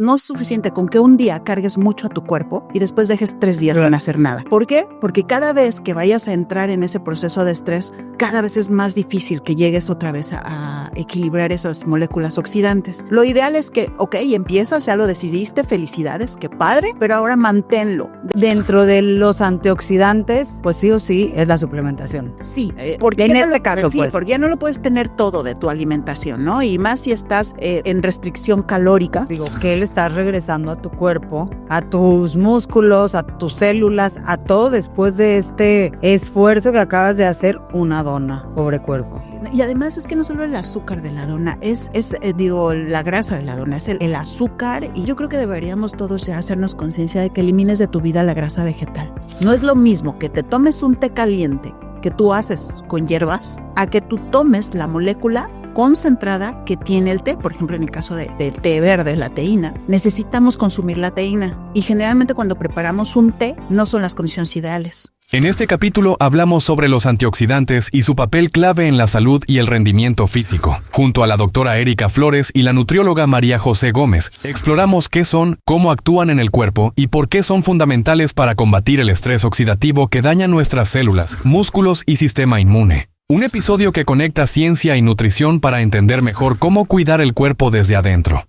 no es suficiente con que un día cargues mucho a tu cuerpo y después dejes 3 días sin hacer nada. ¿Por qué? Porque cada vez que vayas a entrar en ese proceso de estrés, cada vez es más difícil que llegues otra vez a equilibrar esas moléculas oxidantes. Lo ideal es que, empiezas, ya lo decidiste, felicidades, qué padre, pero ahora manténlo. Dentro de los antioxidantes, pues sí o sí es la suplementación. Sí, porque en este caso, pues. Porque ya no lo puedes tener todo de tu alimentación, ¿no? Y más si estás en restricción calórica. Digo, ¿qué le estás regresando a tu cuerpo, a tus músculos, a tus células, a todo después de este esfuerzo que acabas de hacer? Una dona, pobre cuerpo. Y además es que no solo el azúcar de la dona, es la grasa de la dona, es el azúcar. Y yo creo que deberíamos todos ya hacernos conciencia de que elimines de tu vida la grasa vegetal. No es lo mismo que te tomes un té caliente que tú haces con hierbas a que tú tomes la molécula concentrada que tiene el té. Por ejemplo, en el caso del té verde, la teína, necesitamos consumir la teína. Y generalmente cuando preparamos un té no son las condiciones ideales. En este capítulo hablamos sobre los antioxidantes y su papel clave en la salud y el rendimiento físico. Junto a la doctora Erika Flores y la nutrióloga María José Gómez, exploramos qué son, cómo actúan en el cuerpo y por qué son fundamentales para combatir el estrés oxidativo que daña nuestras células, músculos y sistema inmune. Un episodio que conecta ciencia y nutrición para entender mejor cómo cuidar el cuerpo desde adentro.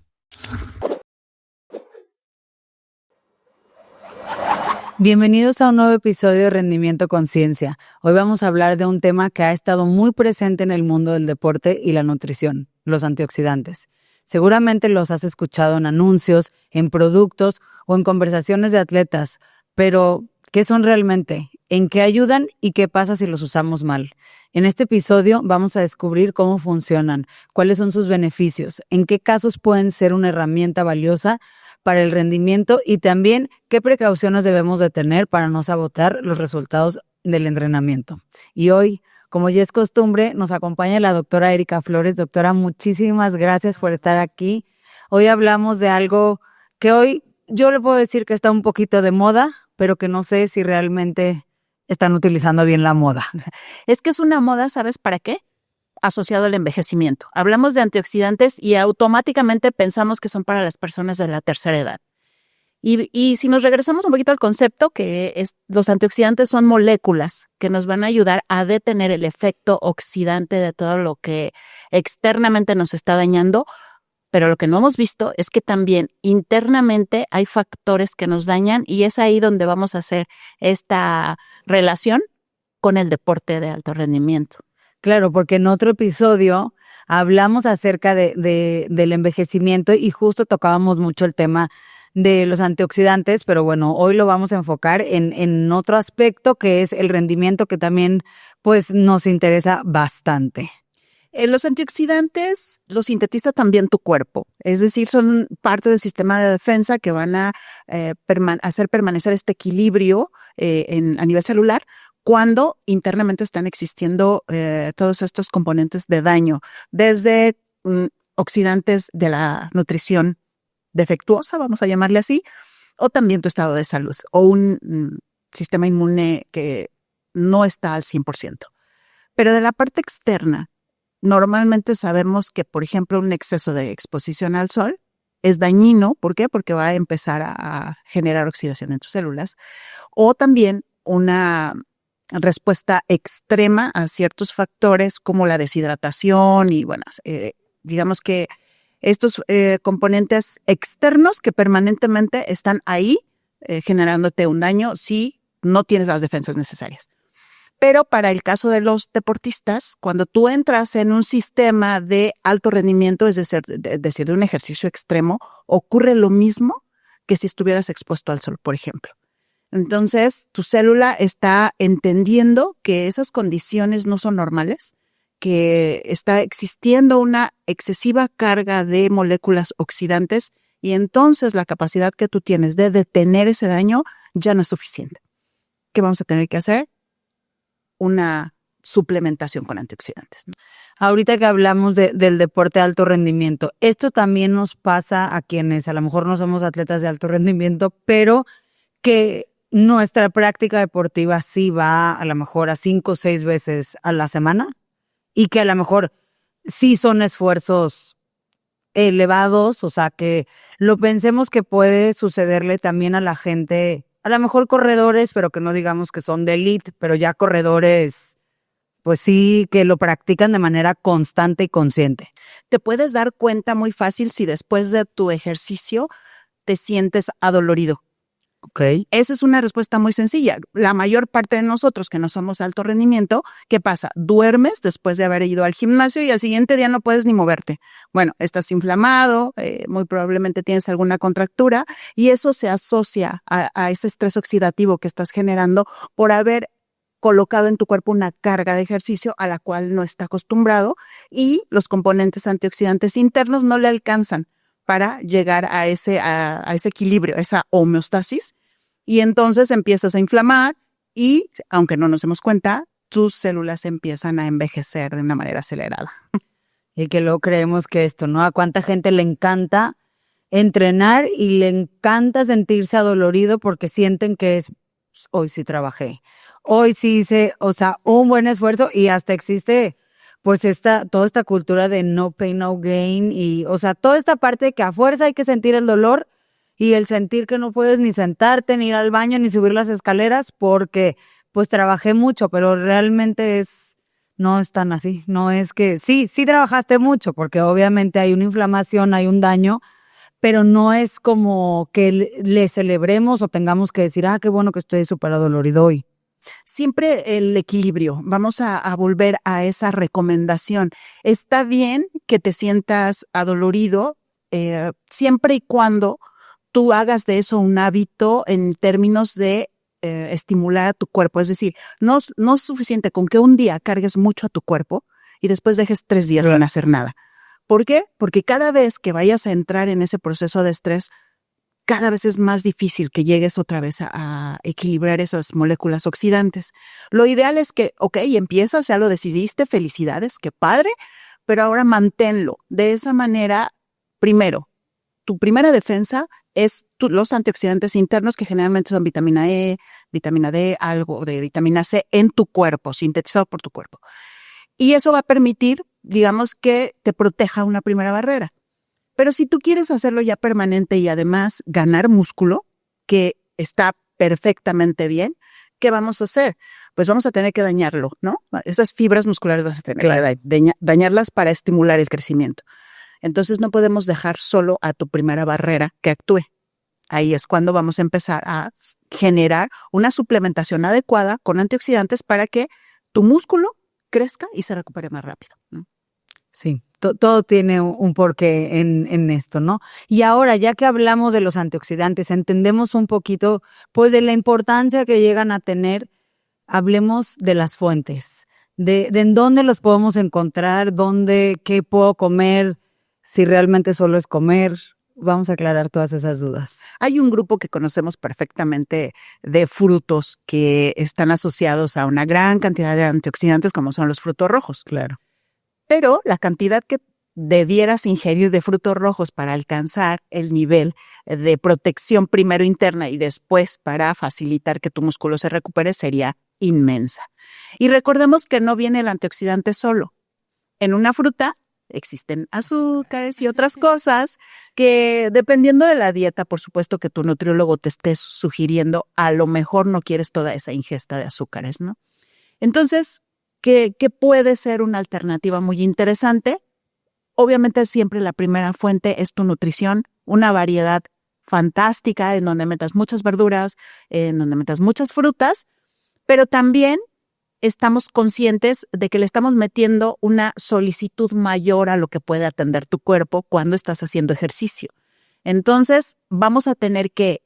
Bienvenidos a un nuevo episodio de Rendimiento Conciencia. Hoy vamos a hablar de un tema que ha estado muy presente en el mundo del deporte y la nutrición, los antioxidantes. Seguramente los has escuchado en anuncios, en productos o en conversaciones de atletas, pero ¿qué son realmente? ¿En qué ayudan y qué pasa si los usamos mal? En este episodio vamos a descubrir cómo funcionan, cuáles son sus beneficios, en qué casos pueden ser una herramienta valiosa para el rendimiento y también qué precauciones debemos de tener para no sabotar los resultados del entrenamiento. Y hoy, como ya es costumbre, nos acompaña la doctora Erika Flores. Doctora, muchísimas gracias por estar aquí. Hoy hablamos de algo que hoy yo le puedo decir que está un poquito de moda, pero que no sé si realmente están utilizando bien la moda. Es que es una moda, ¿sabes para qué? Asociado al envejecimiento. Hablamos de antioxidantes y automáticamente pensamos que son para las personas de la tercera edad. Y si nos regresamos un poquito al concepto, los antioxidantes son moléculas que nos van a ayudar a detener el efecto oxidante de todo lo que externamente nos está dañando, pero lo que no hemos visto es que también internamente hay factores que nos dañan y es ahí donde vamos a hacer esta relación con el deporte de alto rendimiento. Claro, porque en otro episodio hablamos acerca del envejecimiento y justo tocábamos mucho el tema de los antioxidantes, pero bueno, hoy lo vamos a enfocar en otro aspecto que es el rendimiento, que también pues nos interesa bastante. Los antioxidantes los sintetiza también tu cuerpo, es decir, son parte del sistema de defensa que van a hacer permanecer este equilibrio a nivel celular cuando internamente están existiendo todos estos componentes de daño, desde oxidantes de la nutrición defectuosa, vamos a llamarle así, o también tu estado de salud, o un sistema inmune que no está al 100%. Pero de la parte externa, normalmente sabemos que, por ejemplo, un exceso de exposición al sol es dañino. ¿Por qué? Porque va a empezar a generar oxidación en tus células. O también una respuesta extrema a ciertos factores como la deshidratación y, bueno, digamos que estos componentes externos que permanentemente están ahí generándote un daño si no tienes las defensas necesarias. Pero para el caso de los deportistas, cuando tú entras en un sistema de alto rendimiento, es decir, de un ejercicio extremo, ocurre lo mismo que si estuvieras expuesto al sol, por ejemplo. Entonces, tu célula está entendiendo que esas condiciones no son normales, que está existiendo una excesiva carga de moléculas oxidantes y entonces la capacidad que tú tienes de detener ese daño ya no es suficiente. ¿Qué vamos a tener que hacer? Una suplementación con antioxidantes, ¿no? Ahorita que hablamos del deporte de alto rendimiento, esto también nos pasa a quienes a lo mejor no somos atletas de alto rendimiento, pero que nuestra práctica deportiva sí va a lo mejor a 5 o 6 veces a la semana y que a lo mejor sí son esfuerzos elevados, o sea, que lo pensemos que puede sucederle también a la gente, a lo mejor corredores, pero que no digamos que son de elite, pero ya corredores, pues sí, que lo practican de manera constante y consciente. Te puedes dar cuenta muy fácil si después de tu ejercicio te sientes adolorido. Okay. Esa es una respuesta muy sencilla. La mayor parte de nosotros que no somos alto rendimiento, ¿qué pasa? Duermes después de haber ido al gimnasio y al siguiente día no puedes ni moverte. Bueno, estás inflamado, muy probablemente tienes alguna contractura y eso se asocia a ese estrés oxidativo que estás generando por haber colocado en tu cuerpo una carga de ejercicio a la cual no está acostumbrado y los componentes antioxidantes internos no le alcanzan para llegar a ese equilibrio, a esa homeostasis, y entonces empiezas a inflamar y, aunque no nos demos cuenta, tus células empiezan a envejecer de una manera acelerada. Y que luego creemos que esto, ¿no? A cuánta gente le encanta entrenar y le encanta sentirse adolorido porque sienten que es, hoy sí trabajé, hoy sí hice, o sea, un buen esfuerzo y hasta existe pues toda esta cultura de no pain, no gain y, o sea, toda esta parte de que a fuerza hay que sentir el dolor y el sentir que no puedes ni sentarte, ni ir al baño, ni subir las escaleras porque pues trabajé mucho, pero realmente no es tan así, no es que, sí trabajaste mucho porque obviamente hay una inflamación, hay un daño, pero no es como que le celebremos o tengamos que decir, qué bueno que estoy súper adolorido hoy. Siempre el equilibrio. Vamos a volver a esa recomendación. Está bien que te sientas adolorido siempre y cuando tú hagas de eso un hábito en términos de estimular a tu cuerpo. Es decir, no es suficiente con que un día cargues mucho a tu cuerpo y después dejes 3 días sin hacer nada. ¿Por qué? Porque cada vez que vayas a entrar en ese proceso de estrés, cada vez es más difícil que llegues otra vez a equilibrar esas moléculas oxidantes. Lo ideal es que, empiezas, ya lo decidiste, felicidades, qué padre, pero ahora manténlo. De esa manera, primero, tu primera defensa es los antioxidantes internos, que generalmente son vitamina E, vitamina D, algo de vitamina C en tu cuerpo, sintetizado por tu cuerpo. Y eso va a permitir, digamos, que te proteja una primera barrera. Pero si tú quieres hacerlo ya permanente y además ganar músculo, que está perfectamente bien, ¿qué vamos a hacer? Pues vamos a tener que dañarlo, ¿no? Esas fibras musculares vas a tener que dañarlas para estimular el crecimiento. Entonces no podemos dejar solo a tu primera barrera que actúe. Ahí es cuando vamos a empezar a generar una suplementación adecuada con antioxidantes para que tu músculo crezca y se recupere más rápido, ¿no? Sí, todo tiene un porqué en esto, ¿no? Y ahora, ya que hablamos de los antioxidantes, entendemos un poquito, pues, de la importancia que llegan a tener, hablemos de las fuentes, de en dónde los podemos encontrar, qué puedo comer, si realmente solo es comer. Vamos a aclarar todas esas dudas. Hay un grupo que conocemos perfectamente de frutos que están asociados a una gran cantidad de antioxidantes, como son los frutos rojos. Claro. Pero la cantidad que debieras ingerir de frutos rojos para alcanzar el nivel de protección primero interna y después para facilitar que tu músculo se recupere sería inmensa. Y recordemos que no viene el antioxidante solo. En una fruta existen azúcares y otras cosas que, dependiendo de la dieta, por supuesto que tu nutriólogo te esté sugiriendo, a lo mejor no quieres toda esa ingesta de azúcares, ¿no? Entonces, ¿qué puede ser una alternativa muy interesante? Obviamente siempre la primera fuente es tu nutrición, una variedad fantástica en donde metas muchas verduras, en donde metas muchas frutas, pero también estamos conscientes de que le estamos metiendo una solicitud mayor a lo que puede atender tu cuerpo cuando estás haciendo ejercicio. Entonces, vamos a tener que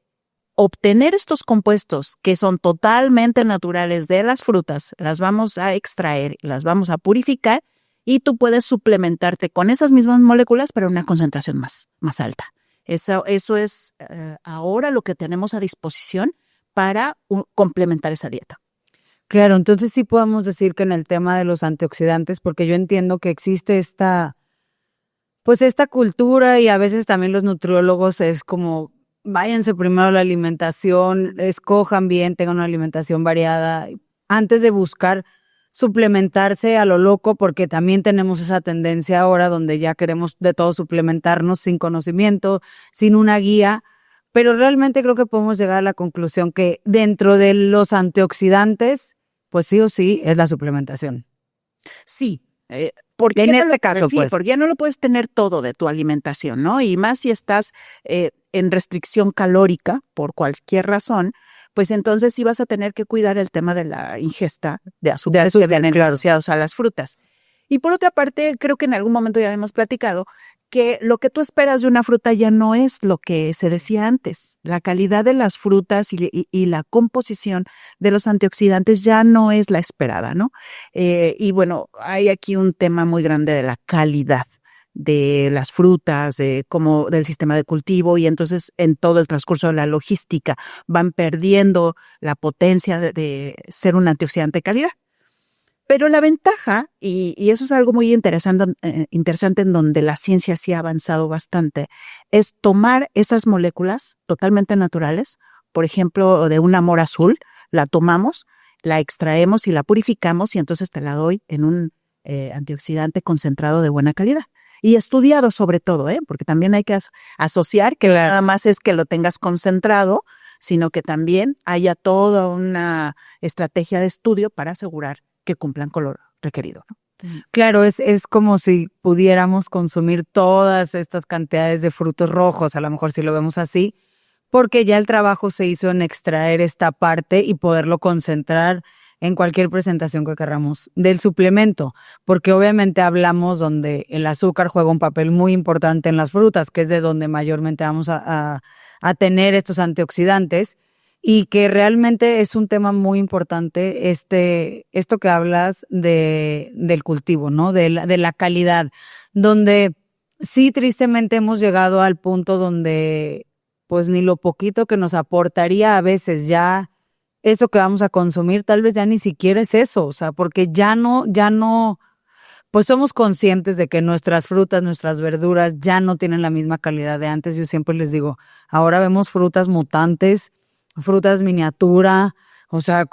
obtener estos compuestos que son totalmente naturales de las frutas, las vamos a extraer, las vamos a purificar y tú puedes suplementarte con esas mismas moléculas, pero a una concentración más alta. Eso es ahora lo que tenemos a disposición para complementar esa dieta. Claro, entonces sí podemos decir que en el tema de los antioxidantes, porque yo entiendo que existe esta cultura y a veces también los nutriólogos es como, váyanse primero a la alimentación, escojan bien, tengan una alimentación variada, antes de buscar suplementarse a lo loco, porque también tenemos esa tendencia ahora donde ya queremos de todo suplementarnos sin conocimiento, sin una guía, pero realmente creo que podemos llegar a la conclusión que dentro de los antioxidantes, pues sí o sí es la suplementación. Sí. Porque en este caso, sí, pues. porque ya no lo puedes tener todo de tu alimentación, ¿no? Y más si estás en restricción calórica por cualquier razón, pues entonces sí vas a tener que cuidar el tema de la ingesta de azúcares que vienen asociados a las frutas. Y por otra parte, creo que en algún momento ya hemos platicado que lo que tú esperas de una fruta ya no es lo que se decía antes. La calidad de las frutas y la composición de los antioxidantes ya no es la esperada, ¿no? Y bueno, hay aquí un tema muy grande de la calidad de las frutas, del sistema de cultivo, y entonces en todo el transcurso de la logística van perdiendo la potencia de ser un antioxidante de calidad. Pero la ventaja, y eso es algo muy interesante en donde la ciencia sí ha avanzado bastante, es tomar esas moléculas totalmente naturales, por ejemplo, de un amor azul, la tomamos, la extraemos y la purificamos y entonces te la doy en un antioxidante concentrado de buena calidad. Y estudiado sobre todo, porque también hay que asociar que nada más es que lo tengas concentrado, sino que también haya toda una estrategia de estudio para asegurar que cumplan con lo requerido, ¿no? Claro, es como si pudiéramos consumir todas estas cantidades de frutos rojos, a lo mejor si lo vemos así, porque ya el trabajo se hizo en extraer esta parte y poderlo concentrar en cualquier presentación que queramos del suplemento, porque obviamente hablamos donde el azúcar juega un papel muy importante en las frutas, que es de donde mayormente vamos a tener estos antioxidantes, y que realmente es un tema muy importante esto que hablas del cultivo, ¿no? De la calidad, donde sí tristemente hemos llegado al punto donde pues ni lo poquito que nos aportaría a veces ya eso que vamos a consumir, tal vez ya ni siquiera es eso, o sea, porque ya no, pues somos conscientes de que nuestras frutas, nuestras verduras ya no tienen la misma calidad de antes. Yo siempre les digo, ahora vemos frutas mutantes, frutas miniatura, o sea,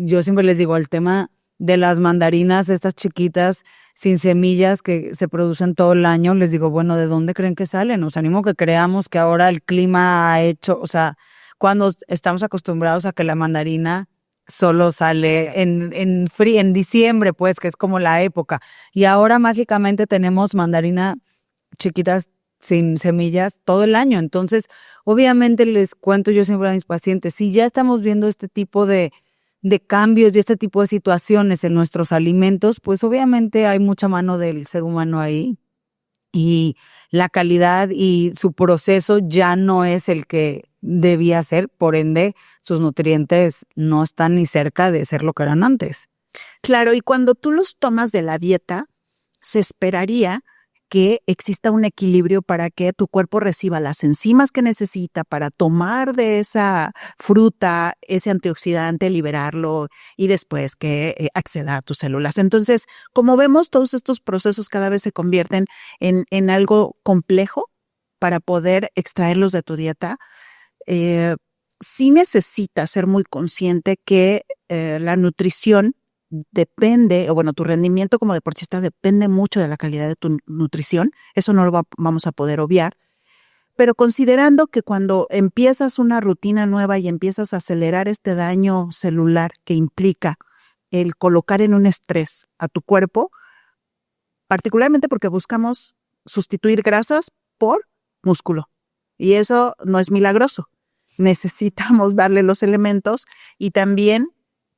yo siempre les digo, el tema de las mandarinas, estas chiquitas, sin semillas que se producen todo el año, les digo, bueno, ¿de dónde creen que salen? Os animo que creamos que ahora el clima ha hecho, o sea, cuando estamos acostumbrados a que la mandarina solo sale en diciembre, pues, que es como la época, y ahora mágicamente tenemos mandarina chiquitas sin semillas todo el año. Entonces, obviamente les cuento yo siempre a mis pacientes, si ya estamos viendo este tipo de cambios y este tipo de situaciones en nuestros alimentos, pues obviamente hay mucha mano del ser humano ahí y la calidad y su proceso ya no es el que debía ser, por ende sus nutrientes no están ni cerca de ser lo que eran antes. Claro, y cuando tú los tomas de la dieta, se esperaría que exista un equilibrio para que tu cuerpo reciba las enzimas que necesita para tomar de esa fruta ese antioxidante, liberarlo y después que acceda a tus células. Entonces, como vemos, todos estos procesos cada vez se convierten en algo complejo para poder extraerlos de tu dieta. Sí necesitas ser muy consciente que la nutrición depende, o bueno, tu rendimiento como deportista depende mucho de la calidad de tu nutrición. Eso no lo vamos a poder obviar. Pero considerando que cuando empiezas una rutina nueva y empiezas a acelerar este daño celular que implica el colocar en un estrés a tu cuerpo, particularmente porque buscamos sustituir grasas por músculo. Y eso no es milagroso. Necesitamos darle los elementos y también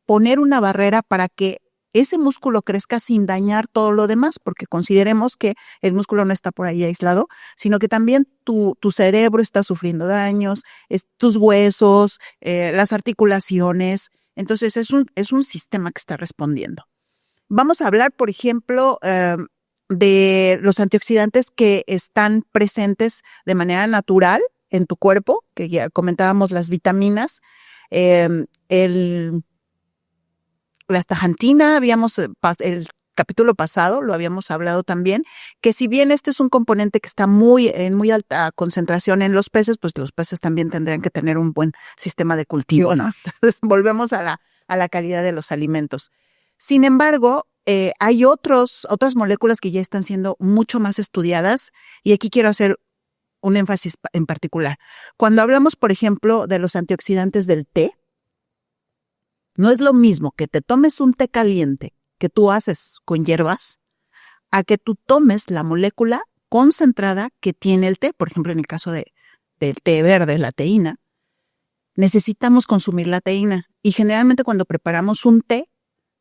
poner una barrera para que ese músculo crezca sin dañar todo lo demás, porque consideremos que el músculo no está por ahí aislado, sino que también tu cerebro está sufriendo daños, tus huesos, las articulaciones. Entonces es un sistema que está respondiendo. Vamos a hablar, por ejemplo, de los antioxidantes que están presentes de manera natural en tu cuerpo, que ya comentábamos las vitaminas, la astaxantina, el capítulo pasado lo habíamos hablado también, que si bien este es un componente que está en muy alta concentración en los peces, pues los peces también tendrían que tener un buen sistema de cultivo, ¿no? Entonces volvemos a la calidad de los alimentos. Sin embargo, hay otras moléculas que ya están siendo mucho más estudiadas y aquí quiero hacer un énfasis en particular. Cuando hablamos, por ejemplo, de los antioxidantes del té, no es lo mismo que te tomes un té caliente que tú haces con hierbas a que tú tomes la molécula concentrada que tiene el té. Por ejemplo, en el caso del té verde, la teína, necesitamos consumir la teína y generalmente cuando preparamos un té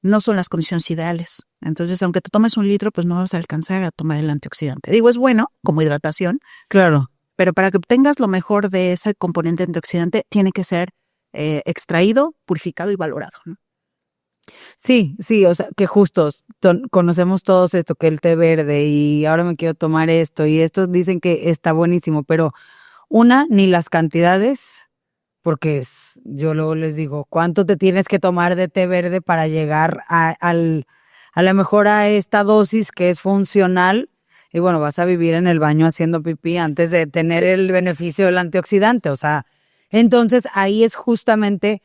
no son las condiciones ideales. Entonces, aunque te tomes 1 litro, pues no vas a alcanzar a tomar el antioxidante. Digo, es bueno como hidratación. Claro. Pero para que obtengas lo mejor de ese componente antioxidante, tiene que ser extraído, purificado y valorado, ¿no? Sí, o sea, que justo conocemos todos esto, que el té verde y ahora me quiero tomar esto y estos dicen que está buenísimo, pero ni las cantidades, porque yo luego les digo, ¿cuánto te tienes que tomar de té verde para llegar a lo mejor a esta dosis que es funcional? Y bueno, vas a vivir en el baño haciendo pipí antes de tener el beneficio del antioxidante, o sea, entonces ahí es justamente,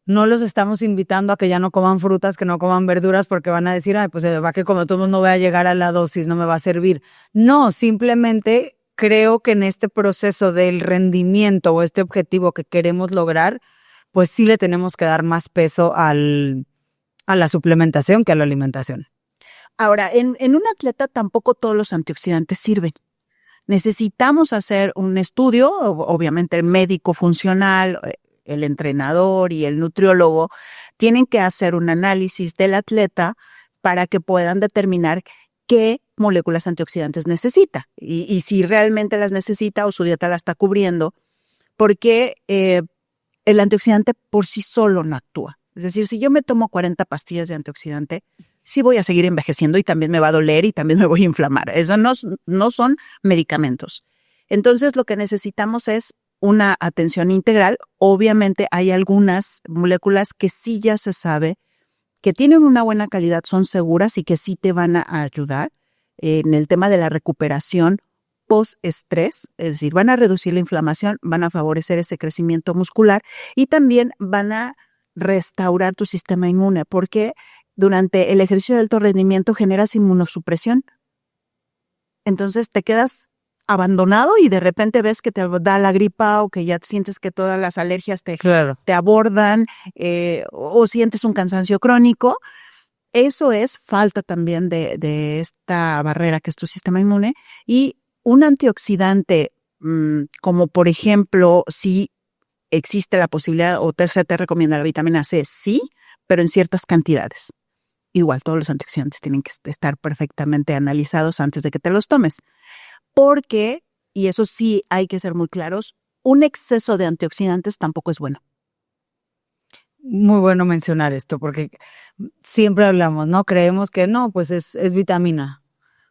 no los estamos invitando a que ya no coman frutas, que no coman verduras, porque van a decir, ay, pues va que como todo no voy a llegar a la dosis, no me va a servir. No, simplemente creo que en este proceso del rendimiento o este objetivo que queremos lograr, pues sí le tenemos que dar más peso a la suplementación que a la alimentación. Ahora, en un atleta tampoco todos los antioxidantes sirven. Necesitamos hacer un estudio, obviamente el médico funcional, el entrenador y el nutriólogo tienen que hacer un análisis del atleta para que puedan determinar qué moléculas antioxidantes necesita y si realmente las necesita o su dieta la está cubriendo, porque el antioxidante por sí solo no actúa. Es decir, si yo me tomo 40 pastillas de antioxidante, sí voy a seguir envejeciendo y también me va a doler y también me voy a inflamar. Eso no son medicamentos. Entonces, lo que necesitamos es una atención integral. Obviamente, hay algunas moléculas que sí ya se sabe que tienen una buena calidad, son seguras y que sí te van a ayudar en el tema de la recuperación post-estrés. Es decir, van a reducir la inflamación, van a favorecer ese crecimiento muscular y también van a restaurar tu sistema inmune, porque durante el ejercicio de alto rendimiento generas inmunosupresión. Entonces te quedas abandonado y de repente ves que te da la gripa o que ya sientes que todas las alergias te abordan o sientes un cansancio crónico. Eso es falta también de esta barrera que es tu sistema inmune. Y un antioxidante, como por ejemplo, si existe la posibilidad o te recomienda la vitamina C, sí, pero en ciertas cantidades. Igual, todos los antioxidantes tienen que estar perfectamente analizados antes de que te los tomes. Porque, y eso sí hay que ser muy claros, un exceso de antioxidantes tampoco es bueno. Muy bueno mencionar esto, porque siempre hablamos, ¿no? Creemos que no, pues es vitamina.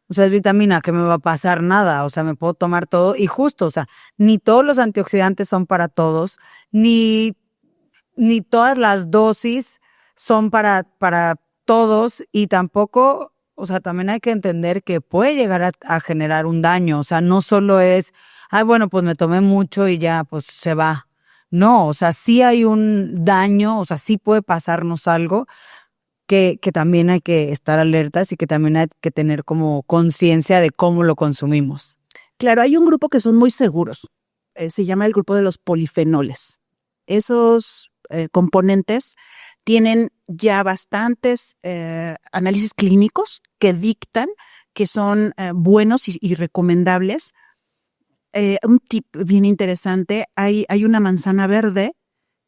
O sea, es vitamina, que me va a pasar nada, o sea, me puedo tomar todo y justo, o sea, ni todos los antioxidantes son para todos, ni todas las dosis son para todos y tampoco, o sea, también hay que entender que puede llegar a generar un daño, o sea, no solo es, ay, bueno, pues me tomé mucho y ya, pues se va. No, o sea, sí hay un daño, o sea, sí puede pasarnos algo que también hay que estar alertas y que también hay que tener como conciencia de cómo lo consumimos. Claro, hay un grupo que son muy seguros, se llama el grupo de los polifenoles. Esos componentes tienen ya bastantes análisis clínicos que dictan que son buenos y recomendables. Un tip bien interesante, hay una manzana verde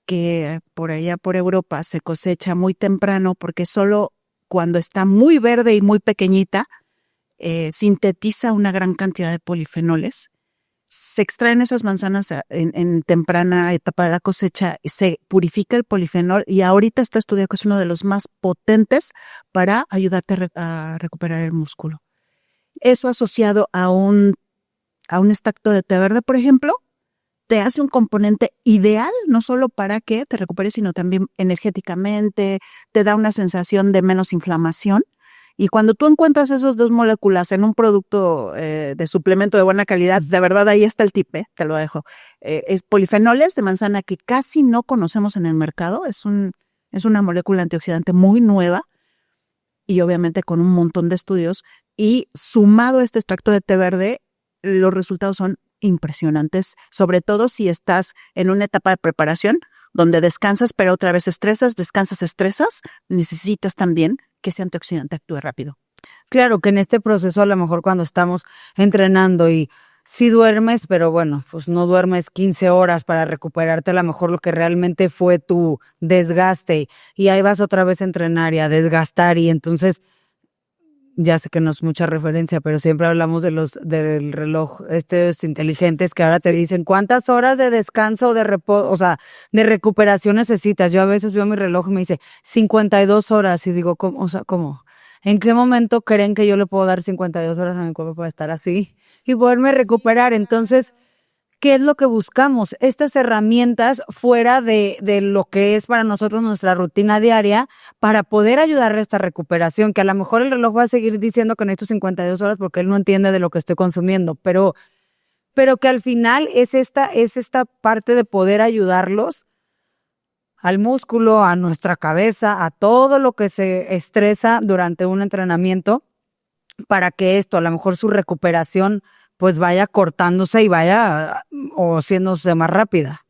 que por allá por Europa se cosecha muy temprano porque solo cuando está muy verde y muy pequeñita sintetiza una gran cantidad de polifenoles. Se extraen esas manzanas en temprana etapa de la cosecha, se purifica el polifenol y ahorita está estudiado que es uno de los más potentes para ayudarte a recuperar el músculo. Eso asociado a un extracto de té verde, por ejemplo, te hace un componente ideal, no solo para que te recuperes, sino también energéticamente, te da una sensación de menos inflamación. Y cuando tú encuentras esas dos moléculas en un producto de suplemento de buena calidad, de verdad ahí está el tip, te lo dejo. Es polifenoles de manzana que casi no conocemos en el mercado, es un Es una molécula antioxidante muy nueva y obviamente con un montón de estudios. Y sumado a este extracto de té verde, los resultados son impresionantes, sobre todo si estás en una etapa de preparación donde descansas, pero otra vez estresas, necesitas también que ese antioxidante actúe rápido. Claro que en este proceso a lo mejor cuando estamos entrenando y sí duermes, pero bueno, pues no duermes 15 horas para recuperarte a lo mejor lo que realmente fue tu desgaste y ahí vas otra vez a entrenar y a desgastar y entonces ya sé que no es mucha referencia, pero siempre hablamos del reloj estos inteligentes que ahora te dicen cuántas horas de descanso o de reposo, o sea, de recuperación necesitas. Yo a veces veo mi reloj y me dice 52 horas y digo, ¿cómo? O sea, ¿cómo? ¿En qué momento creen que yo le puedo dar 52 horas a mi cuerpo para estar así y poderme recuperar? Entonces, ¿qué es lo que buscamos? Estas herramientas fuera de lo que es para nosotros nuestra rutina diaria para poder ayudar a esta recuperación, que a lo mejor el reloj va a seguir diciendo que necesito 52 horas porque él no entiende de lo que estoy consumiendo, pero que al final es esta parte de poder ayudarlos al músculo, a nuestra cabeza, a todo lo que se estresa durante un entrenamiento para que esto, a lo mejor su recuperación pues vaya cortándose y vaya o siéndose más rápida.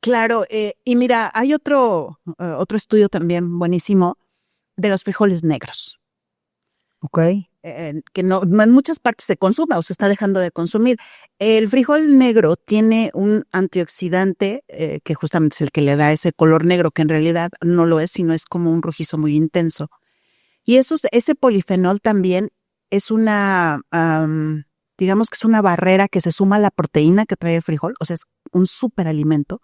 Claro, y mira, hay otro estudio también buenísimo de los frijoles negros. Ok. Que no en muchas partes se consume o se está dejando de consumir. El frijol negro tiene un antioxidante que justamente es el que le da ese color negro, que en realidad no lo es, sino es como un rojizo muy intenso. Y ese polifenol también es digamos que es una barrera que se suma a la proteína que trae el frijol, o sea, es un superalimento,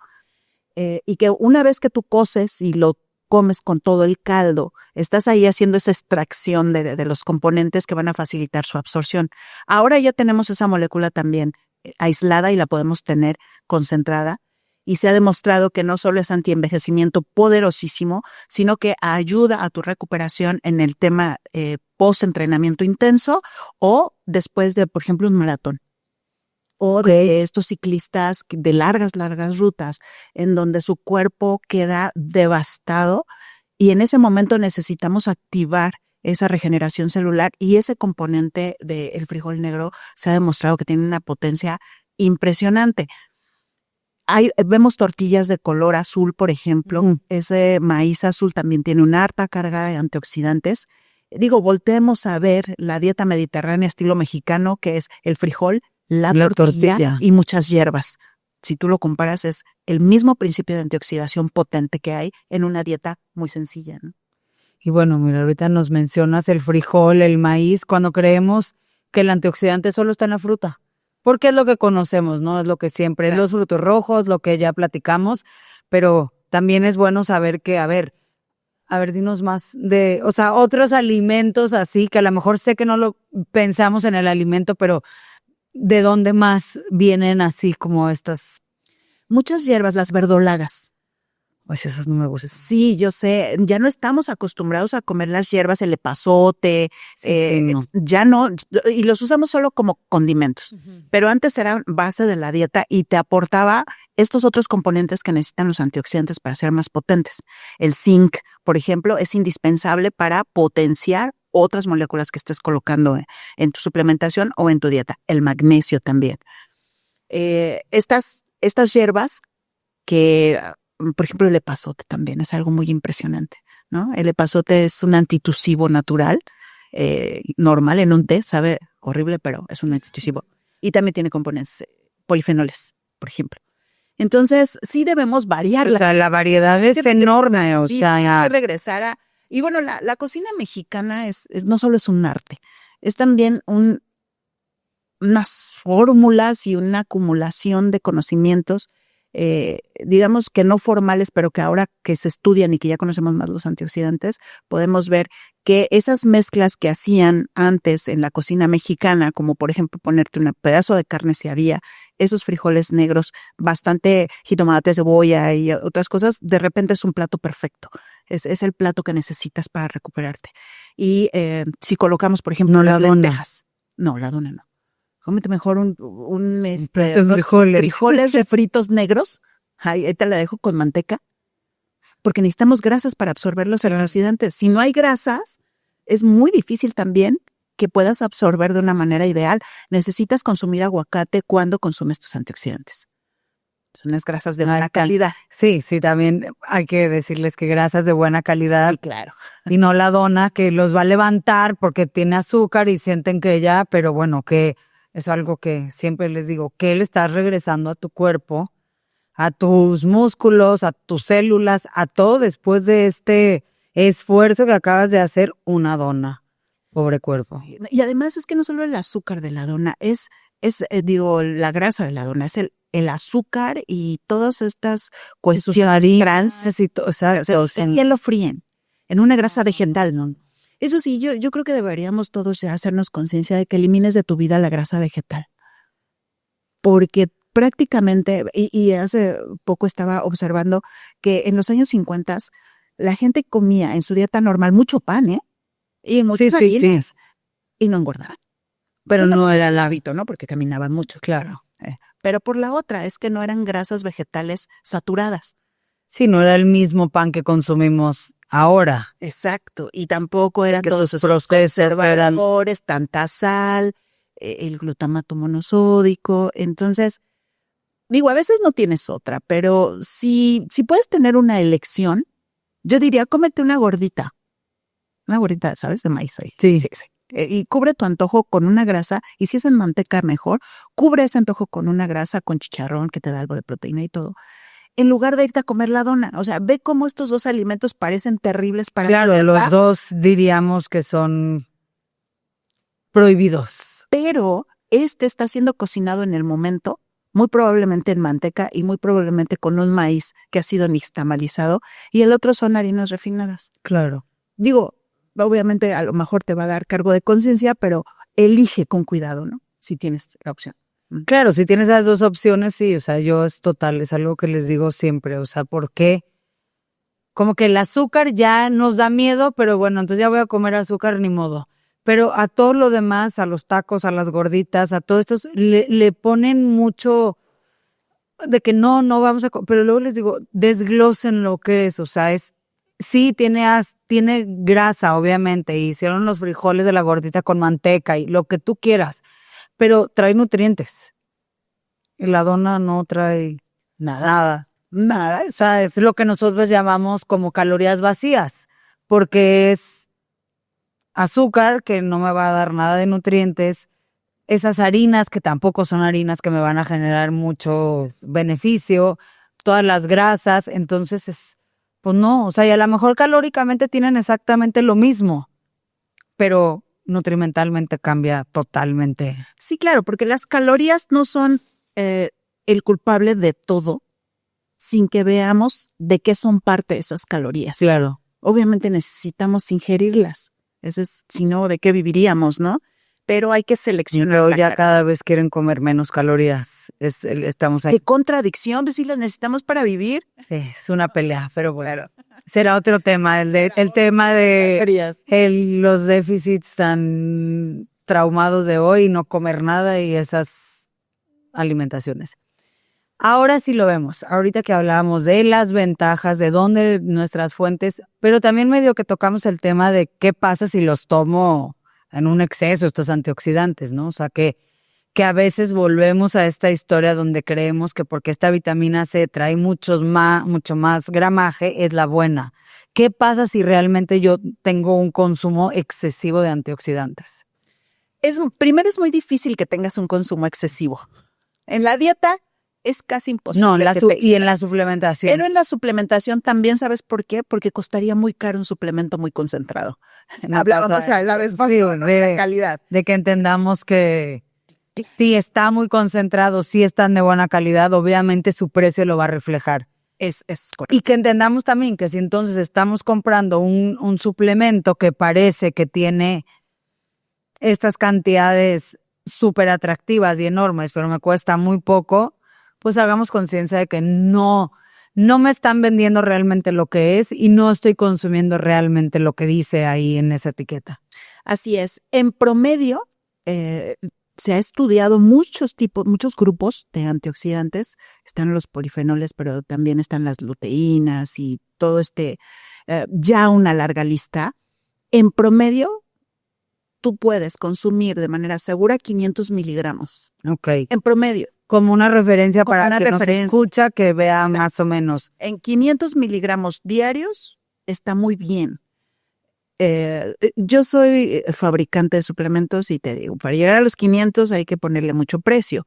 y que una vez que tú coces y lo comes con todo el caldo, estás ahí haciendo esa extracción de los componentes que van a facilitar su absorción. Ahora ya tenemos esa molécula también aislada y la podemos tener concentrada. Y se ha demostrado que no solo es antienvejecimiento poderosísimo, sino que ayuda a tu recuperación en el tema post-entrenamiento intenso o después de, por ejemplo, un maratón. O de estos ciclistas de largas rutas en donde su cuerpo queda devastado y en ese momento necesitamos activar esa regeneración celular y ese componente del frijol negro se ha demostrado que tiene una potencia impresionante. Vemos tortillas de color azul, por ejemplo. Ese maíz azul también tiene una harta carga de antioxidantes. Digo, volteemos a ver la dieta mediterránea estilo mexicano, que es el frijol, la tortilla y muchas hierbas. Si tú lo comparas, es el mismo principio de antioxidación potente que hay en una dieta muy sencilla, ¿no? Y bueno, mira, ahorita nos mencionas el frijol, el maíz, cuando creemos que el antioxidante solo está en la fruta. Porque es lo que conocemos, ¿no? Es lo que siempre, claro. Los frutos rojos, lo que ya platicamos, pero también es bueno saber que, a ver, dinos más de, o sea, otros alimentos así, que a lo mejor sé que no lo pensamos en el alimento, pero ¿de dónde más vienen así como estas? Muchas hierbas, las verdolagas. Oye, esas no me gustan. Sí, yo sé, ya no estamos acostumbrados a comer las hierbas, el epazote, no. Ya no, y los usamos solo como condimentos, pero antes eran base de la dieta y te aportaba estos otros componentes que necesitan los antioxidantes para ser más potentes. El zinc, por ejemplo, es indispensable para potenciar otras moléculas que estés colocando en tu suplementación o en tu dieta. El magnesio también. Estas hierbas que... Por ejemplo, el epazote también es algo muy impresionante, ¿no? El epazote es un antitusivo natural, normal en un té, sabe horrible, pero es un antitusivo. Y también tiene componentes polifenoles, por ejemplo. Entonces, sí debemos variarla. O sea, la variedad es enorme. O sea, hay que regresar a... Y bueno, la cocina mexicana no solo es un arte, es también unas fórmulas y una acumulación de conocimientos digamos que no formales, pero que ahora que se estudian y que ya conocemos más los antioxidantes, podemos ver que esas mezclas que hacían antes en la cocina mexicana, como por ejemplo ponerte un pedazo de carne si había, esos frijoles negros, bastante jitomate, cebolla y otras cosas, de repente es un plato perfecto. Es el plato que necesitas para recuperarte. Y si colocamos, por ejemplo, las lentejas. No, la dona no. Cómete mejor unos frijoles refritos negros. Ahí te la dejo con manteca. porque necesitamos grasas para absorber los antioxidantes. Si no hay grasas, es muy difícil también que puedas absorber de una manera ideal. Necesitas consumir aguacate cuando consumes tus antioxidantes. Son las grasas de buena calidad. Sí, también hay que decirles que grasas de buena calidad. Sí, claro. Y no la dona que los va a levantar porque tiene azúcar y sienten que ya, pero bueno, que es algo que siempre les digo, que le estás regresando a tu cuerpo, a tus músculos, a tus células, a todo después de este esfuerzo que acabas de hacer una dona. Pobre cuerpo. Y además es que no solo el azúcar de la dona, la grasa de la dona, es el azúcar y todas estas cuestiones trans, y lo fríen en una grasa vegetal, ¿no? Eso sí, yo creo que deberíamos todos ya hacernos conciencia de que elimines de tu vida la grasa vegetal. Porque prácticamente, y hace poco estaba observando que en los años 50 la gente comía en su dieta normal mucho pan, y muchas harinas, y no engordaban. Pero no era el hábito, ¿no? Porque caminaban mucho. Claro. Pero por la otra, es que no eran grasas vegetales saturadas. Sí, no era el mismo pan que consumimos ahora. Exacto. Y tampoco eran todos esos conservadores, tanta sal, el glutamato monosódico. Entonces, digo, a veces no tienes otra, pero si puedes tener una elección, yo diría, cómete una gordita, ¿sabes? De maíz ahí. Sí. Y cubre tu antojo con una grasa, y si es en manteca mejor, cubre ese antojo con una grasa, con chicharrón que te da algo de proteína y todo, en lugar de irte a comer la dona. O sea, ve cómo estos dos alimentos parecen terribles para Claro, los dos diríamos que son prohibidos. Pero está siendo cocinado en el momento, muy probablemente en manteca y muy probablemente con un maíz que ha sido nixtamalizado, y el otro son harinas refinadas. Claro. Digo, obviamente a lo mejor te va a dar cargo de conciencia, pero elige con cuidado, ¿no? Si tienes la opción. Claro, si tienes esas dos opciones, sí, o sea, es algo que les digo siempre, o sea, ¿por qué? Como que el azúcar ya nos da miedo, pero bueno, entonces ya voy a comer azúcar, ni modo. Pero a todo lo demás, a los tacos, a las gorditas, a todo esto, le ponen mucho de que no vamos a comer, pero luego les digo, desglosen lo que es, o sea, sí, tiene grasa, obviamente, y hicieron los frijoles de la gordita con manteca y lo que tú quieras, pero trae nutrientes. Y la dona no trae nada. O sea, es lo que nosotros llamamos como calorías vacías, porque es azúcar que no me va a dar nada de nutrientes, esas harinas que tampoco son harinas que me van a generar mucho beneficio, todas las grasas, entonces pues no, o sea, y a lo mejor calóricamente tienen exactamente lo mismo, pero nutrimentalmente cambia totalmente. Sí, claro, porque las calorías no son el culpable de todo, sin que veamos de qué son parte esas calorías. Claro. Obviamente necesitamos ingerirlas, eso es, si no, ¿de qué viviríamos, no? Pero hay que seleccionar. Pero ya cada vez quieren comer menos calorías. Estamos ahí. ¡Qué contradicción! Pues sí, las necesitamos para vivir. Sí, es una pelea, pero bueno. Será otro tema, el tema de los déficits tan traumados de hoy, no comer nada y esas alimentaciones. Ahora sí lo vemos. Ahorita que hablábamos de las ventajas, de dónde nuestras fuentes, pero también medio que tocamos el tema de qué pasa si los tomo en un exceso, estos antioxidantes, ¿no? O sea, que a veces volvemos a esta historia donde creemos que porque esta vitamina C trae mucho más gramaje, es la buena. ¿Qué pasa si realmente yo tengo un consumo excesivo de antioxidantes? Primero es muy difícil que tengas un consumo excesivo. En la dieta es casi imposible. No, y en la suplementación. Pero en la suplementación también, ¿sabes por qué? Porque costaría muy caro un suplemento muy concentrado. Hablábamos a la vez de calidad. De que entendamos que si está muy concentrado, si están de buena calidad, obviamente su precio lo va a reflejar. Es correcto. Y que entendamos también que si entonces estamos comprando un suplemento que parece que tiene estas cantidades súper atractivas y enormes, pero me cuesta muy poco, pues hagamos conciencia de que no me están vendiendo realmente lo que es y no estoy consumiendo realmente lo que dice ahí en esa etiqueta. Así es. En promedio, se ha estudiado muchos grupos de antioxidantes. Están los polifenoles, pero también están las luteínas y todo ya una larga lista. En promedio, tú puedes consumir de manera segura 500 miligramos. Ok. En promedio. Como una referencia Como para una que nos referencia. escucha, que vea Exacto. más o menos. En 500 miligramos diarios está muy bien. Yo soy fabricante de suplementos y te digo, para llegar a los 500 hay que ponerle mucho precio.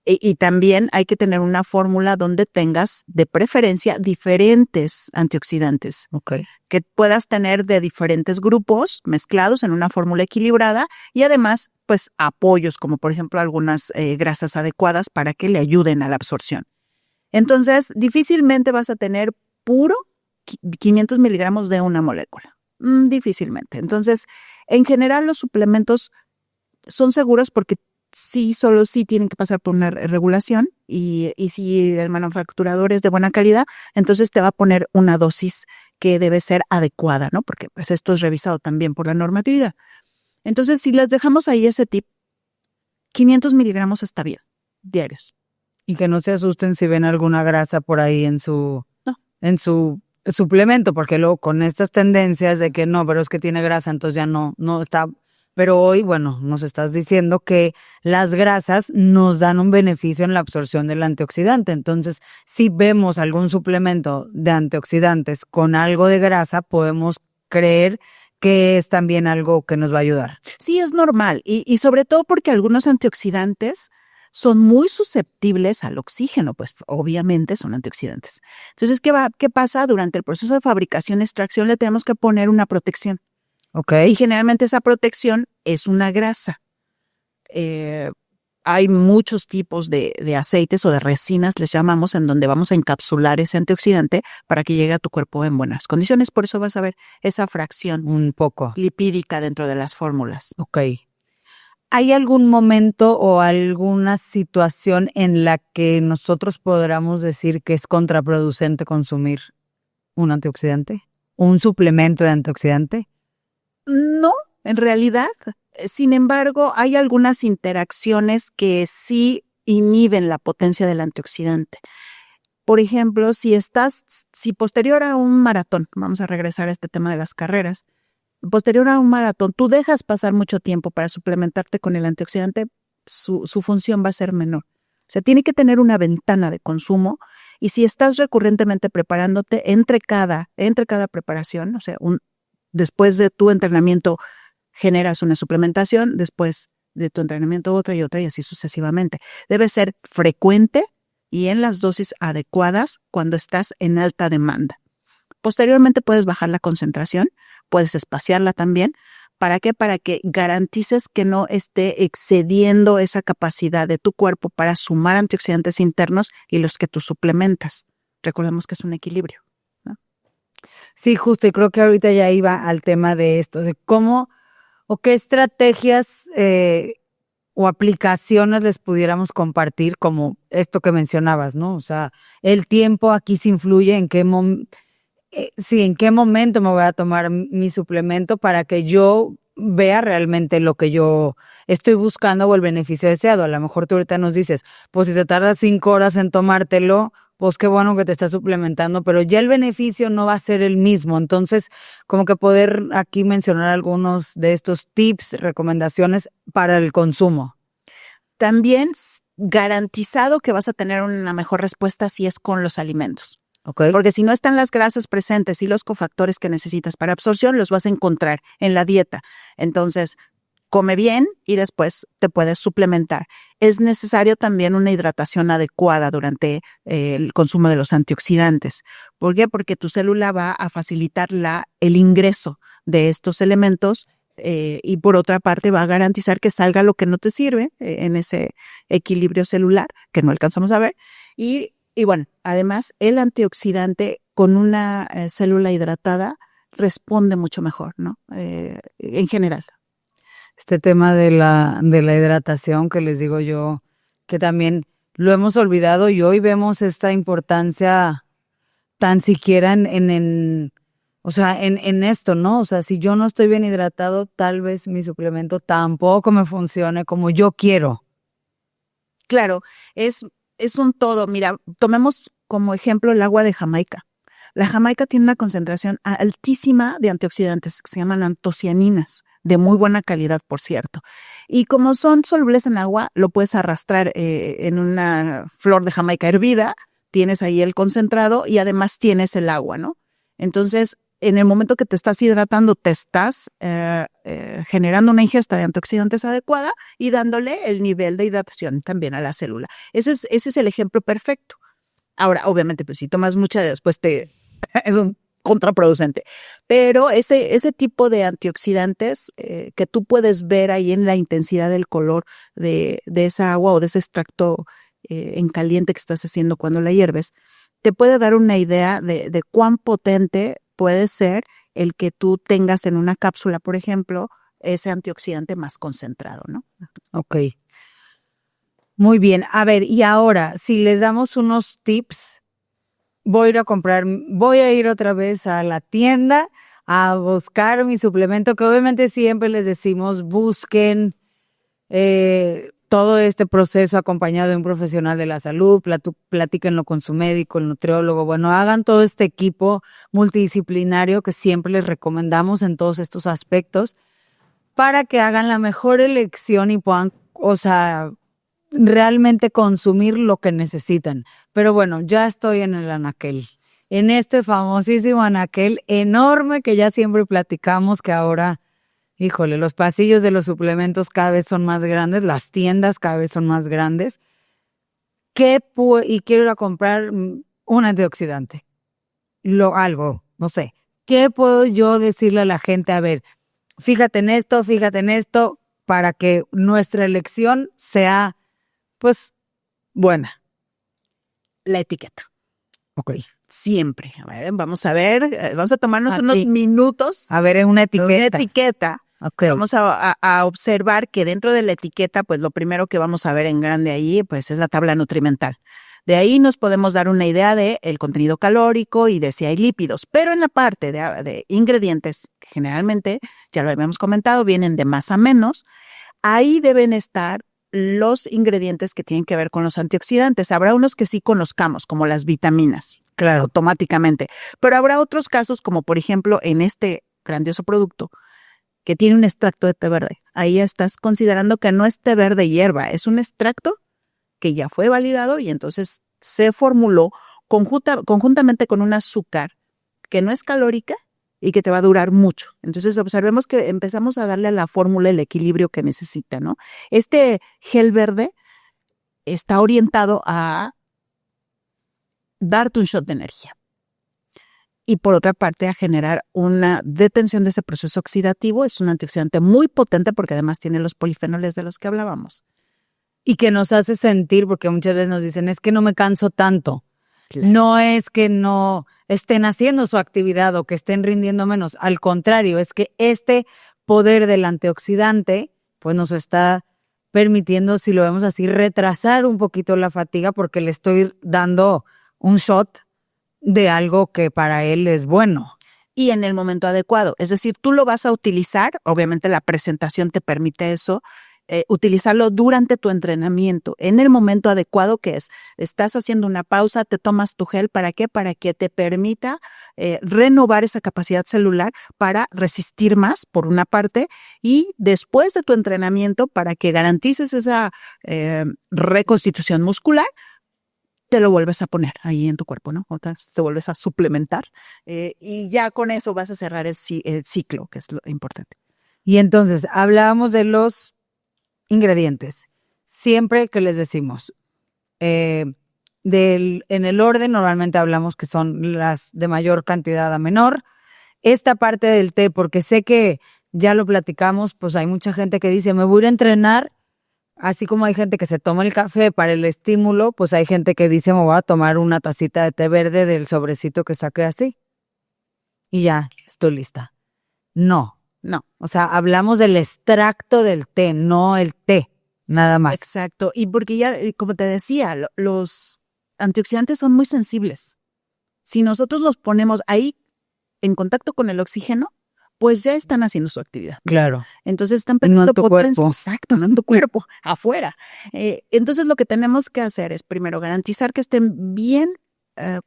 Y también hay que tener una fórmula donde tengas de preferencia diferentes antioxidantes. Okay. Que puedas tener de diferentes grupos mezclados en una fórmula equilibrada y además, pues, apoyos, como por ejemplo algunas grasas adecuadas para que le ayuden a la absorción. Entonces, difícilmente vas a tener puro 500 miligramos de una molécula. Difícilmente. Entonces, en general, los suplementos son seguros porque solo sí tienen que pasar por una regulación y si el manufacturador es de buena calidad, entonces te va a poner una dosis que debe ser adecuada, ¿no? Porque pues esto es revisado también por la normatividad. Entonces, si les dejamos ahí ese tip, 500 miligramos está bien, diarios. Y que no se asusten si ven alguna grasa por ahí en su suplemento, porque luego con estas tendencias de que no, pero es que tiene grasa, entonces ya no está. Pero hoy, bueno, nos estás diciendo que las grasas nos dan un beneficio en la absorción del antioxidante. Entonces, si vemos algún suplemento de antioxidantes con algo de grasa, podemos creer que es también algo que nos va a ayudar. Sí, es normal. Y sobre todo porque algunos antioxidantes son muy susceptibles al oxígeno, pues obviamente son antioxidantes. Entonces, ¿qué pasa? Durante el proceso de fabricación y extracción le tenemos que poner una protección. Okay. Y generalmente esa protección es una grasa. Hay muchos tipos de aceites o de resinas, les llamamos, en donde vamos a encapsular ese antioxidante para que llegue a tu cuerpo en buenas condiciones. Por eso vas a ver esa fracción un poco lipídica dentro de las fórmulas. Ok. ¿Hay algún momento o alguna situación en la que nosotros podamos decir que es contraproducente consumir un antioxidante? ¿Un suplemento de antioxidante? No, en realidad. Sin embargo, hay algunas interacciones que sí inhiben la potencia del antioxidante. Por ejemplo, si posterior a un maratón, vamos a regresar a este tema de las carreras, posterior a un maratón, tú dejas pasar mucho tiempo para suplementarte con el antioxidante, su función va a ser menor. O sea, tiene que tener una ventana de consumo y si estás recurrentemente preparándote entre cada preparación, o sea, después de tu entrenamiento generas una suplementación, después de tu entrenamiento otra y así sucesivamente. Debe ser frecuente y en las dosis adecuadas cuando estás en alta demanda. Posteriormente puedes bajar la concentración, puedes espaciarla también. ¿Para qué? Para que garantices que no esté excediendo esa capacidad de tu cuerpo para sumar antioxidantes internos y los que tú suplementas. Recordemos que es un equilibrio, ¿no? Sí, justo, y creo que ahorita ya iba al tema de esto, de cómo o qué estrategias o aplicaciones les pudiéramos compartir, como esto que mencionabas, ¿no? O sea, el tiempo aquí se influye en en qué momento me voy a tomar mi suplemento para que yo vea realmente lo que yo estoy buscando o el beneficio deseado. A lo mejor tú ahorita nos dices, pues si te tardas 5 horas en tomártelo, pues qué bueno que te estás suplementando, pero ya el beneficio no va a ser el mismo. Entonces, como que poder aquí mencionar algunos de estos tips, recomendaciones para el consumo. También garantizado que vas a tener una mejor respuesta si es con los alimentos. Okay. Porque si no están las grasas presentes y los cofactores que necesitas para absorción, los vas a encontrar en la dieta. Entonces, come bien y después te puedes suplementar. Es necesario también una hidratación adecuada durante el consumo de los antioxidantes. ¿Por qué? Porque tu célula va a facilitar el ingreso de estos elementos y por otra parte va a garantizar que salga lo que no te sirve en ese equilibrio celular que no alcanzamos a ver. Y bueno, además el antioxidante con una célula hidratada responde mucho mejor, ¿no? En general. Este tema de la hidratación que les digo yo, que también lo hemos olvidado y hoy vemos esta importancia tan siquiera en esto, ¿no? O sea, si yo no estoy bien hidratado, tal vez mi suplemento tampoco me funcione como yo quiero. Claro, es un todo. Mira, tomemos como ejemplo el agua de Jamaica. La Jamaica tiene una concentración altísima de antioxidantes que se llaman antocianinas, de muy buena calidad, por cierto. Y como son solubles en agua, lo puedes arrastrar en una flor de Jamaica hervida, tienes ahí el concentrado y además tienes el agua, ¿no? Entonces, en el momento que te estás hidratando, te estás generando una ingesta de antioxidantes adecuada y dándole el nivel de hidratación también a la célula. Ese es el ejemplo perfecto. Ahora, obviamente, pues si tomas mucha, después es un contraproducente. Pero ese tipo de antioxidantes que tú puedes ver ahí en la intensidad del color de esa agua o de ese extracto en caliente que estás haciendo cuando la hierves, te puede dar una idea de cuán potente puede ser el que tú tengas en una cápsula, por ejemplo, ese antioxidante más concentrado, ¿no? Ok. Muy bien. A ver, y ahora, si les damos unos tips, voy a ir otra vez a la tienda a buscar mi suplemento, que obviamente siempre les decimos, busquen todo este proceso acompañado de un profesional de la salud, platíquenlo con su médico, el nutriólogo, bueno, hagan todo este equipo multidisciplinario que siempre les recomendamos en todos estos aspectos para que hagan la mejor elección y puedan, o sea, realmente consumir lo que necesitan. Pero bueno, ya estoy en el anaquel, en este famosísimo anaquel enorme que ya siempre platicamos, que ahora, híjole, los pasillos de los suplementos cada vez son más grandes, las tiendas cada vez son más grandes. Y quiero ir a comprar un antioxidante, no sé. ¿Qué puedo yo decirle a la gente? A ver, fíjate en esto, para que nuestra elección sea, pues, buena. La etiqueta. Ok. Siempre. A ver, vamos a tomarnos unos minutos. A ver, en una etiqueta. Una etiqueta. Okay. Vamos a observar que dentro de la etiqueta, pues lo primero que vamos a ver en grande ahí, pues es la tabla nutrimental. De ahí nos podemos dar una idea de el contenido calórico y de si hay lípidos. Pero en la parte de ingredientes, que generalmente, ya lo habíamos comentado, vienen de más a menos, ahí deben estar los ingredientes que tienen que ver con los antioxidantes. Habrá unos que sí conozcamos, como las vitaminas, claro, automáticamente. Pero habrá otros casos, como por ejemplo en este grandioso producto, que tiene un extracto de té verde. Ahí estás considerando que no es té verde hierba, es un extracto que ya fue validado y entonces se formuló conjuntamente con un azúcar que no es calórica y que te va a durar mucho. Entonces observemos que empezamos a darle a la fórmula el equilibrio que necesita, ¿no? Este gel verde está orientado a darte un shot de energía. Y por otra parte, a generar una detención de ese proceso oxidativo. Es un antioxidante muy potente porque además tiene los polifenoles de los que hablábamos. Y que nos hace sentir, porque muchas veces nos dicen, es que no me canso tanto. Claro. No es que no estén haciendo su actividad o que estén rindiendo menos. Al contrario, es que este poder del antioxidante pues nos está permitiendo, si lo vemos así, retrasar un poquito la fatiga porque le estoy dando un shot de algo que para él es bueno. Y en el momento adecuado. Es decir, tú lo vas a utilizar, obviamente la presentación te permite eso, utilizarlo durante tu entrenamiento, en el momento adecuado, que estás haciendo una pausa, te tomas tu gel, ¿para qué? Para que te permita renovar esa capacidad celular para resistir más, por una parte, y después de tu entrenamiento, para que garantices esa reconstitución muscular, te lo vuelves a poner ahí en tu cuerpo, ¿no? O te vuelves a suplementar y ya con eso vas a cerrar el ciclo, que es lo importante. Y entonces, hablábamos de los ingredientes. Siempre que les decimos, en el orden, normalmente hablamos que son las de mayor cantidad a menor. Esta parte del té, porque sé que ya lo platicamos, pues hay mucha gente que dice, me voy a ir a entrenar. Así como hay gente que se toma el café para el estímulo, pues hay gente que dice, me voy a tomar una tacita de té verde del sobrecito que saqué así. Y ya, estoy lista. No. O sea, hablamos del extracto del té, no el té, nada más. Exacto. Y porque ya, como te decía, los antioxidantes son muy sensibles. Si nosotros los ponemos ahí en contacto con el oxígeno, pues ya están haciendo su actividad. Claro. Entonces están No perdiendo en tu potencia. cuerpo. Exacto, no en tu cuerpo, afuera. Entonces lo que tenemos que hacer es primero garantizar que estén bien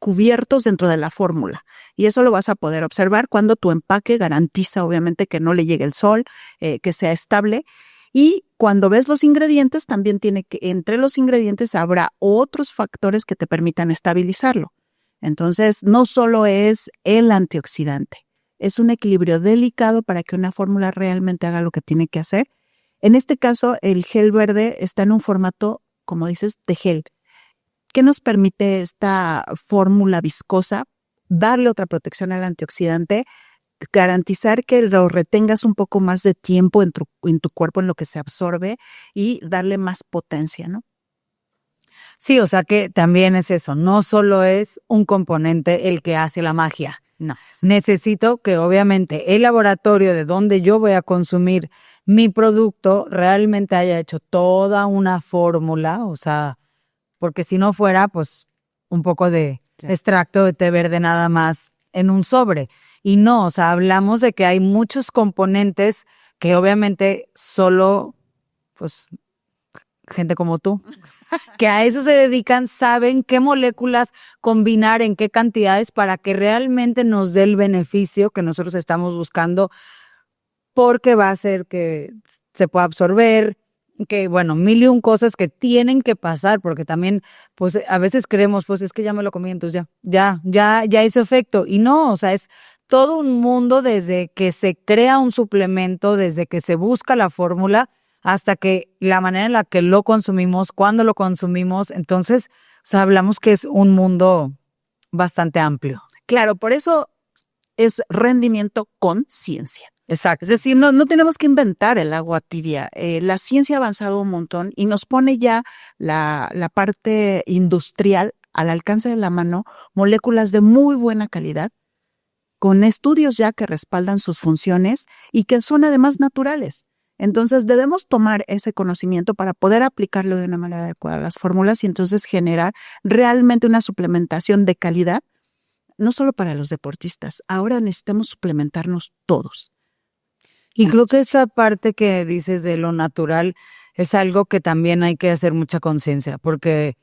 cubiertos dentro de la fórmula. Y eso lo vas a poder observar cuando tu empaque garantiza obviamente que no le llegue el sol, que sea estable. Y cuando ves los ingredientes, también entre los ingredientes habrá otros factores que te permitan estabilizarlo. Entonces, no solo es el antioxidante, es un equilibrio delicado para que una fórmula realmente haga lo que tiene que hacer. En este caso, el gel verde está en un formato, como dices, de gel. ¿Qué nos permite esta fórmula viscosa? Darle otra protección al antioxidante, garantizar que lo retengas un poco más de tiempo en tu cuerpo en lo que se absorbe y darle más potencia, ¿no? Sí, o sea que también es eso, no solo es un componente el que hace la magia. No. Necesito que obviamente el laboratorio de donde yo voy a consumir mi producto realmente haya hecho toda una fórmula, o sea, porque si no fuera, pues, un poco de extracto de té verde nada más en un sobre. Y no, o sea, hablamos de que hay muchos componentes que obviamente solo, pues, gente como tú, que a eso se dedican, saben qué moléculas combinar, en qué cantidades para que realmente nos dé el beneficio que nosotros estamos buscando, porque va a hacer que se pueda absorber, que bueno, mil y un cosas que tienen que pasar, porque también, pues a veces creemos, pues es que ya me lo comí, entonces ya hizo efecto. Y no, o sea, es todo un mundo desde que se crea un suplemento, desde que se busca la fórmula, hasta que la manera en la que lo consumimos, cuándo lo consumimos. Entonces, o sea, hablamos que es un mundo bastante amplio. Claro, por eso es rendimiento con ciencia. Exacto. Es decir, no tenemos que inventar el agua tibia. La ciencia ha avanzado un montón y nos pone ya la parte industrial al alcance de la mano, moléculas de muy buena calidad, con estudios ya que respaldan sus funciones y que son además naturales. Entonces debemos tomar ese conocimiento para poder aplicarlo de una manera adecuada a las fórmulas y entonces generar realmente una suplementación de calidad, no solo para los deportistas. Ahora necesitamos suplementarnos todos. Y creo que esa parte que dices de lo natural es algo que también hay que hacer mucha conciencia, porque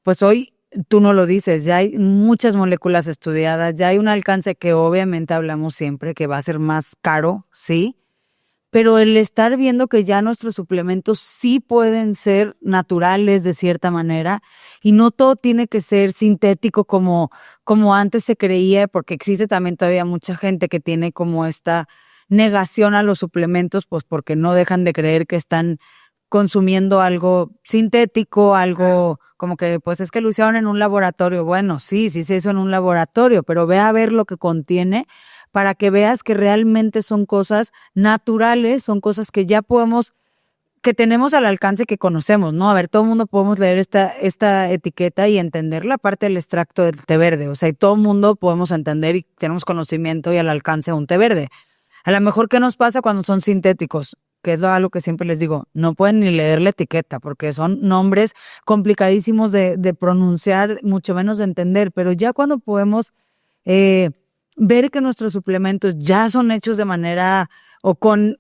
pues hoy tú no lo dices, ya hay muchas moléculas estudiadas, ya hay un alcance que obviamente hablamos siempre que va a ser más caro, sí, pero el estar viendo que ya nuestros suplementos sí pueden ser naturales de cierta manera y no todo tiene que ser sintético como antes se creía, porque existe también todavía mucha gente que tiene como esta negación a los suplementos, pues porque no dejan de creer que están consumiendo algo sintético, algo como que pues es que lo hicieron en un laboratorio. Bueno, sí se hizo en un laboratorio, pero ve a ver lo que contiene para que veas que realmente son cosas naturales, son cosas que ya podemos, que tenemos al alcance, que conocemos, ¿no? A ver, todo el mundo podemos leer esta etiqueta y entender la parte del extracto del té verde, o sea, y todo el mundo podemos entender y tenemos conocimiento y al alcance de un té verde. A lo mejor, ¿qué nos pasa cuando son sintéticos? Que es algo que siempre les digo, no pueden ni leer la etiqueta porque son nombres complicadísimos de pronunciar, mucho menos de entender, pero ya cuando podemos ver que nuestros suplementos ya son hechos de manera o con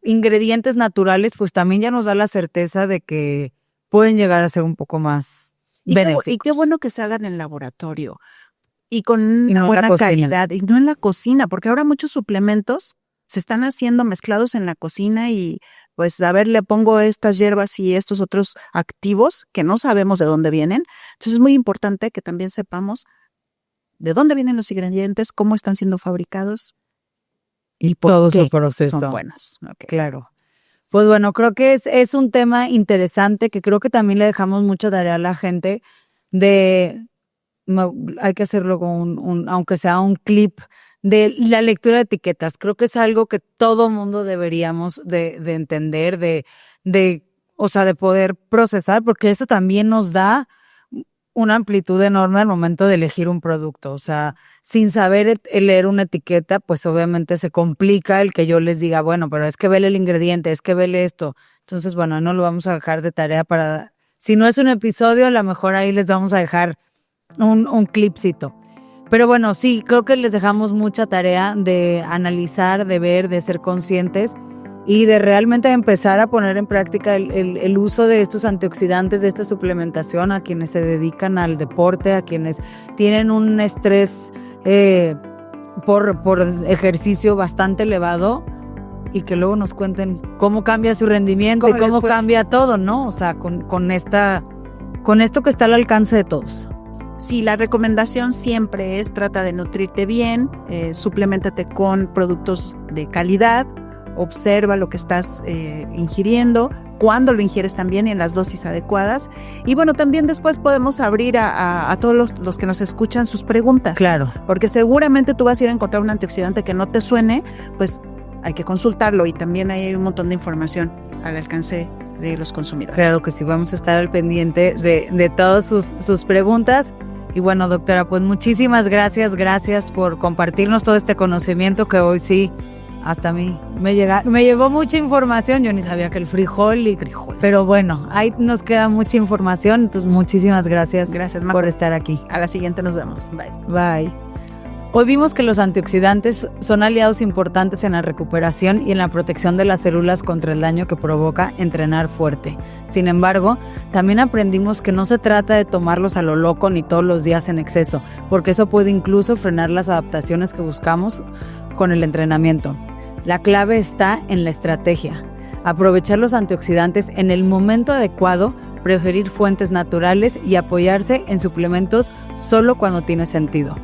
ingredientes naturales, pues también ya nos da la certeza de que pueden llegar a ser un poco más benéficos. Y qué bueno que se hagan en laboratorio y con una no buena calidad, y no en la cocina, porque ahora muchos suplementos se están haciendo mezclados en la cocina y pues a ver, le pongo estas hierbas y estos otros activos que no sabemos de dónde vienen. Entonces es muy importante que también sepamos de dónde vienen los ingredientes, cómo están siendo fabricados y por todo qué su proceso. son buenos. Okay. Claro. Pues bueno, creo que es un tema interesante que creo que también le dejamos mucha tarea a la gente de, hay que hacerlo con aunque sea un clip de la lectura de etiquetas. Creo que es algo que todo mundo deberíamos de entender, o sea, de poder procesar, porque eso también nos da una amplitud enorme al momento de elegir un producto. O sea, sin saber leer una etiqueta, pues obviamente se complica el que yo les diga, bueno, pero es que vele el ingrediente, es que vele esto. Entonces, bueno, no lo vamos a dejar de tarea si no es un episodio, a lo mejor ahí les vamos a dejar un clipcito. Pero bueno, sí, creo que les dejamos mucha tarea de analizar, de ver, de ser conscientes y de realmente empezar a poner en práctica el uso de estos antioxidantes, de esta suplementación a quienes se dedican al deporte, a quienes tienen un estrés por ejercicio bastante elevado, y que luego nos cuenten cómo cambia su rendimiento y cómo cambia todo, ¿no? O sea, con esto que está al alcance de todos. Sí, la recomendación siempre es trata de nutrirte bien, supleméntate con productos de calidad, observa lo que estás ingiriendo, cuándo lo ingieres también y en las dosis adecuadas. Y bueno, también después podemos abrir a todos los que nos escuchan sus preguntas. Claro. Porque seguramente tú vas a ir a encontrar un antioxidante que no te suene, pues hay que consultarlo y también hay un montón de información al alcance de los consumidores. Claro que sí, vamos a estar al pendiente de todas sus preguntas. Y bueno, doctora, pues muchísimas gracias por compartirnos todo este conocimiento que hoy sí, hasta a mí me llevó mucha información. Yo ni sabía que el frijol. Pero bueno, ahí nos queda mucha información. Entonces, muchísimas gracias por estar aquí. A la siguiente nos vemos. Bye. Bye. Hoy vimos que los antioxidantes son aliados importantes en la recuperación y en la protección de las células contra el daño que provoca entrenar fuerte. Sin embargo, también aprendimos que no se trata de tomarlos a lo loco ni todos los días en exceso, porque eso puede incluso frenar las adaptaciones que buscamos con el entrenamiento. La clave está en la estrategia. Aprovechar los antioxidantes en el momento adecuado, preferir fuentes naturales y apoyarse en suplementos solo cuando tiene sentido.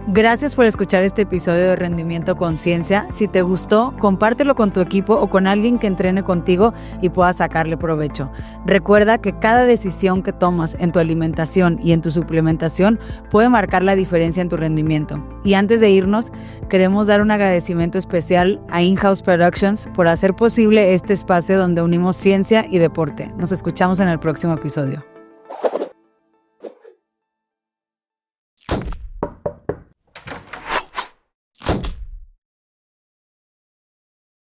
Gracias por escuchar este episodio de Rendimiento Conciencia. Si te gustó, compártelo con tu equipo o con alguien que entrene contigo y pueda sacarle provecho. Recuerda que cada decisión que tomas en tu alimentación y en tu suplementación puede marcar la diferencia en tu rendimiento. Y antes de irnos, queremos dar un agradecimiento especial a In-House Productions por hacer posible este espacio donde unimos ciencia y deporte. Nos escuchamos en el próximo episodio.